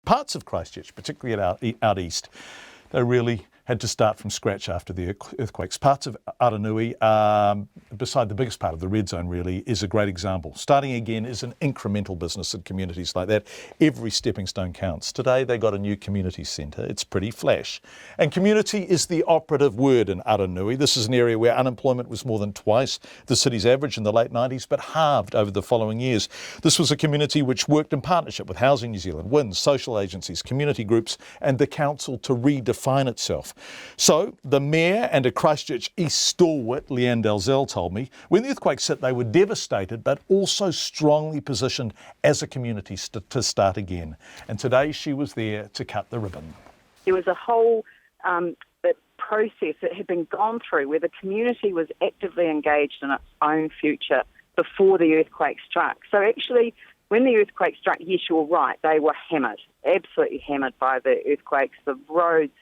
parts of Christchurch, particularly out east, they really had to start from scratch after the earthquakes. Parts of Aranui, beside the biggest part of the red zone really, is a great example. Starting again is an incremental business in communities like that. Every stepping stone counts. Today they got a new community centre. It's pretty flash. And community is the operative word in Aranui. This is an area where unemployment was more than twice the city's average in the late 90s, but halved over the following years. This was a community which worked in partnership with Housing New Zealand, WINS, social agencies, community groups and the council to redefine itself. So the mayor and a Christchurch East stalwart, Lianne Dalziel, told me when the earthquakes hit they were devastated but also strongly positioned as a community to start again. And today she was there to cut the ribbon. There was a whole process that had been gone through where the community was actively engaged in its own future before the earthquake struck. So actually, when the earthquake struck, yes, you're right, they were hammered, absolutely hammered by the earthquakes. The roads,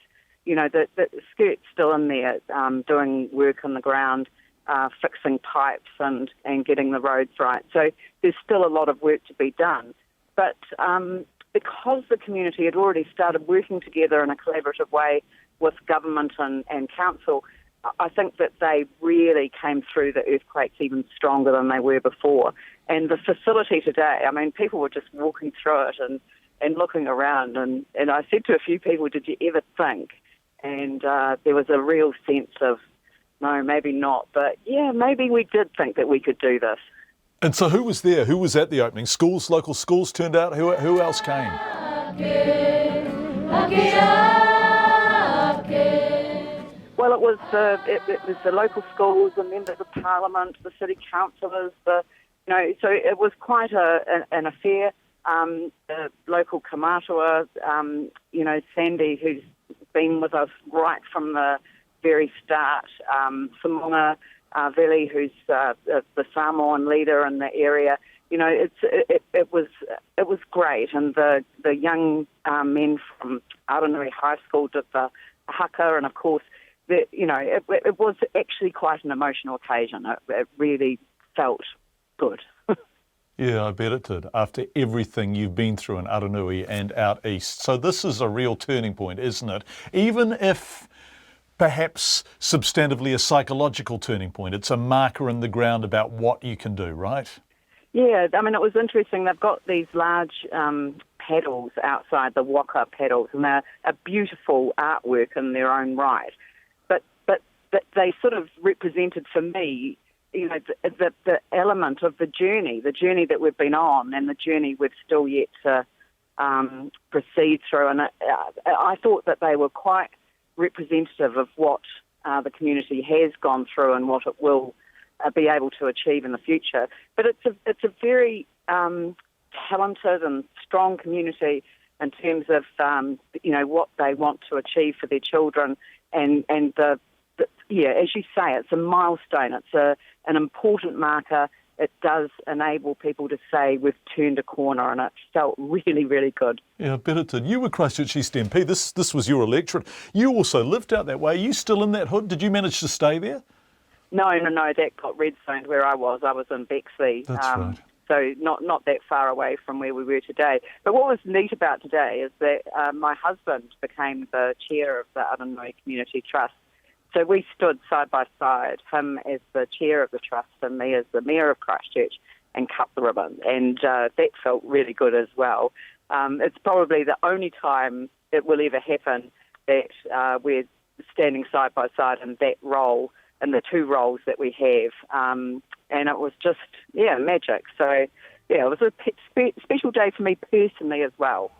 the skirt's still in there doing work on the ground, fixing pipes and getting the roads right. So there's still a lot of work to be done. But because the community had already started working together in a collaborative way with government and council, I think that they really came through the earthquakes even stronger than they were before. And the facility today, people were just walking through it and looking around. And I said to a few people, did you ever think? And there was a real sense of, no, maybe not. But yeah, maybe we did think that we could do this. And so who was there? Who was at the opening? Schools, local schools turned out? Who else came? Well, it was the local schools, the members of parliament, the city councillors, so it was quite an affair. The local kamatua, Sandy, who's been with us right from the very start, Samonga Veli, who's the Samoan leader in the area. It was great, and the young men from Aranui High School did the haka, and of course, it was actually quite an emotional occasion. It really felt good. Yeah, I bet it did, after everything you've been through in Aranui and out east. So this is a real turning point, isn't it? Even if perhaps substantively a psychological turning point, it's a marker in the ground about what you can do, right? Yeah, it was interesting. They've got these large paddles outside, the waka paddles, and they're a beautiful artwork in their own right. But they sort of represented for me, the element of the journey that we've been on and the journey we've still yet to proceed through. And I thought that they were quite representative of what the community has gone through and what it will be able to achieve in the future. But it's a very talented and strong community in terms of what they want to achieve for their children, and as you say, it's a milestone. It's an important marker. It does enable people to say we've turned a corner, and it felt really, really good. Yeah, I bet it did. You were Christchurch East MP. This was your electorate. You also lived out that way. Are you still in that hood? Did you manage to stay there? No. That got red zoned where I was. I was in Bexley. That's right. So not that far away from where we were today. But what was neat about today is that my husband became the chair of the Aranui Community Trust. So we stood side by side, him as the chair of the trust and me as the mayor of Christchurch, and cut the ribbon. And that felt really good as well. It's probably the only time it will ever happen that we're standing side by side in that role, in the two roles that we have. And it was just, magic. So, it was a special day for me personally as well.